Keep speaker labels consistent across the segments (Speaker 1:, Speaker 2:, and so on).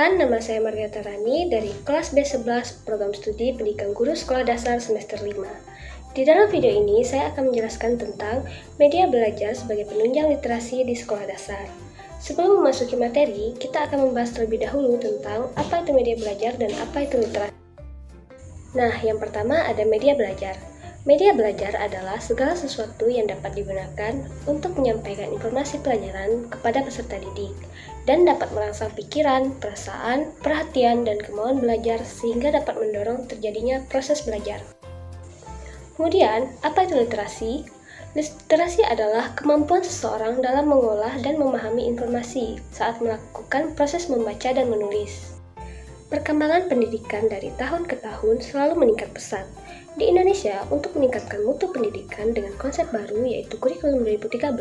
Speaker 1: Perkenalkan, nama saya Margareta Rani dari kelas B11 Program Studi Pendidikan Guru Sekolah Dasar semester 5. Di dalam video ini, saya akan menjelaskan tentang media belajar sebagai penunjang literasi di sekolah dasar. Sebelum memasuki materi, kita akan membahas terlebih dahulu tentang apa itu media belajar dan apa itu literasi. Nah, yang pertama ada media belajar. Media belajar adalah segala sesuatu yang dapat digunakan untuk menyampaikan informasi pelajaran kepada peserta didik dan dapat merangsang pikiran, perasaan, perhatian, dan kemauan belajar sehingga dapat mendorong terjadinya proses belajar. Kemudian, apa itu literasi? Literasi adalah kemampuan seseorang dalam mengolah dan memahami informasi saat melakukan proses membaca dan menulis. Perkembangan pendidikan dari tahun ke tahun selalu meningkat pesat. Di Indonesia, untuk meningkatkan mutu pendidikan dengan konsep baru yaitu kurikulum 2013,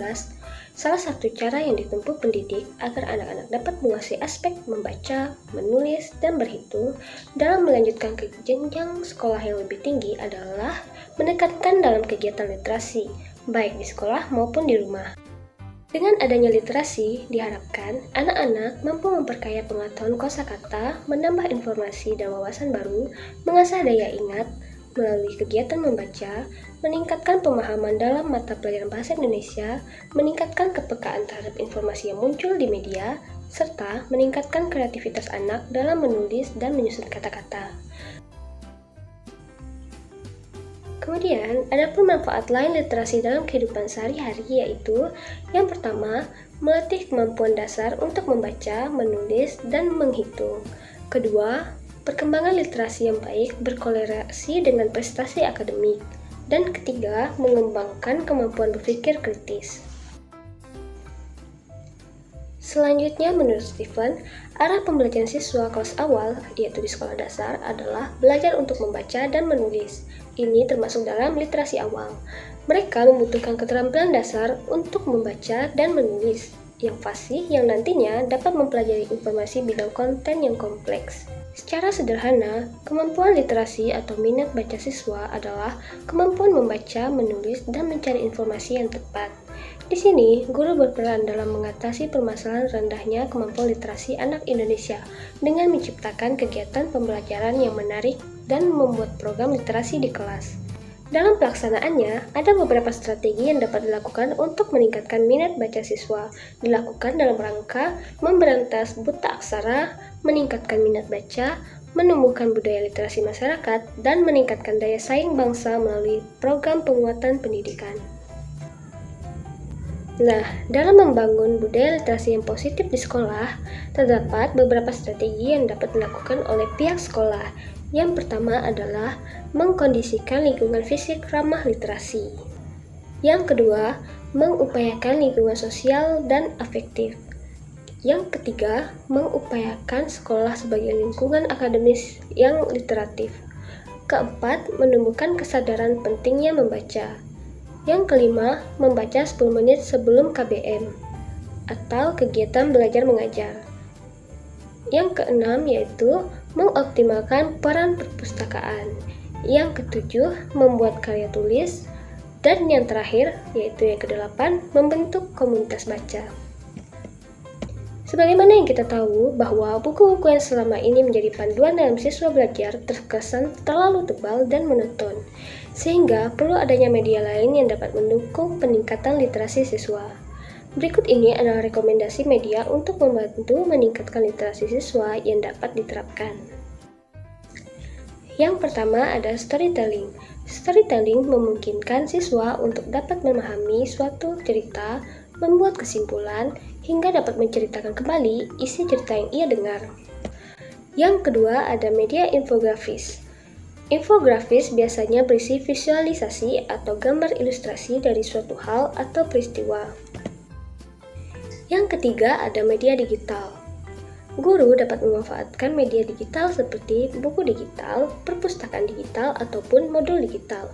Speaker 1: salah satu cara yang ditempuh pendidik agar anak-anak dapat menguasai aspek membaca, menulis, dan berhitung dalam melanjutkan ke jenjang sekolah yang lebih tinggi adalah menekankan dalam kegiatan literasi, baik di sekolah maupun di rumah. Dengan adanya literasi, diharapkan anak-anak mampu memperkaya pengetahuan kosakata, menambah informasi dan wawasan baru, mengasah daya ingat, melalui kegiatan membaca, meningkatkan pemahaman dalam mata pelajaran bahasa Indonesia, meningkatkan kepekaan terhadap informasi yang muncul di media, serta meningkatkan kreativitas anak dalam menulis dan menyusun kata-kata. Kemudian, ada pun manfaat lain literasi dalam kehidupan sehari-hari yaitu yang pertama, melatih kemampuan dasar untuk membaca, menulis, dan menghitung. Kedua, perkembangan literasi yang baik berkorelasi dengan prestasi akademik. Dan ketiga, mengembangkan kemampuan berpikir kritis. Selanjutnya, menurut Stephen, arah pembelajaran siswa kelas awal, yaitu di sekolah dasar, adalah belajar untuk membaca dan menulis. Ini termasuk dalam literasi awal. Mereka membutuhkan keterampilan dasar untuk membaca dan menulis yang fasih yang nantinya dapat mempelajari informasi bidang konten yang kompleks. Secara sederhana, kemampuan literasi atau minat baca siswa adalah kemampuan membaca, menulis, dan mencari informasi yang tepat. Di sini, guru berperan dalam mengatasi permasalahan rendahnya kemampuan literasi anak Indonesia dengan menciptakan kegiatan pembelajaran yang menarik dan membuat program literasi di kelas. Dalam pelaksanaannya, ada beberapa strategi yang dapat dilakukan untuk meningkatkan minat baca siswa. Dilakukan dalam rangka memberantas buta aksara, meningkatkan minat baca, menumbuhkan budaya literasi masyarakat, dan meningkatkan daya saing bangsa melalui program penguatan pendidikan. Nah, dalam membangun budaya literasi yang positif di sekolah, terdapat beberapa strategi yang dapat dilakukan oleh pihak sekolah. Yang pertama adalah mengkondisikan lingkungan fisik ramah literasi. Yang kedua, mengupayakan lingkungan sosial dan afektif. Yang ketiga, mengupayakan sekolah sebagai lingkungan akademis yang literatif. Keempat, menumbuhkan kesadaran pentingnya membaca. Yang kelima, membaca 10 menit sebelum KBM atau kegiatan belajar mengajar. Yang keenam yaitu mengoptimalkan peran perpustakaan. Yang ketujuh, membuat karya tulis. Dan yang terakhir, yaitu yang kedelapan, membentuk komunitas baca. Sebagaimana yang kita tahu bahwa buku-buku yang selama ini menjadi panduan dalam siswa belajar terkesan terlalu tebal dan monoton, sehingga perlu adanya media lain yang dapat mendukung peningkatan literasi siswa. Berikut ini adalah rekomendasi media untuk membantu meningkatkan literasi siswa yang dapat diterapkan. Yang pertama ada storytelling. Storytelling memungkinkan siswa untuk dapat memahami suatu cerita, membuat kesimpulan, hingga dapat menceritakan kembali isi cerita yang ia dengar. Yang kedua ada media infografis. Infografis biasanya berisi visualisasi atau gambar ilustrasi dari suatu hal atau peristiwa. Yang ketiga ada media digital. Guru dapat memanfaatkan media digital seperti buku digital, perpustakaan digital, ataupun modul digital.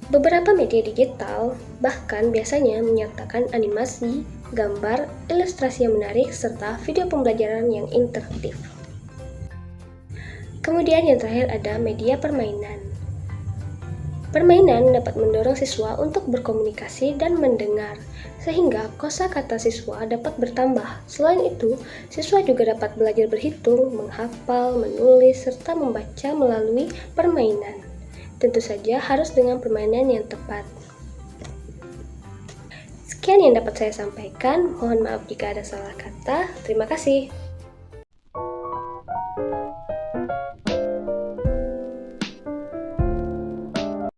Speaker 1: Beberapa media digital bahkan biasanya menyertakan animasi, gambar, ilustrasi yang menarik, serta video pembelajaran yang interaktif. Kemudian yang terakhir ada media permainan. Permainan dapat mendorong siswa untuk berkomunikasi dan mendengar, sehingga kosakata siswa dapat bertambah. Selain itu, siswa juga dapat belajar berhitung, menghafal, menulis, serta membaca melalui permainan. Tentu saja harus dengan permainan yang tepat. Sekian yang dapat saya sampaikan, mohon maaf jika ada salah kata. Terima kasih.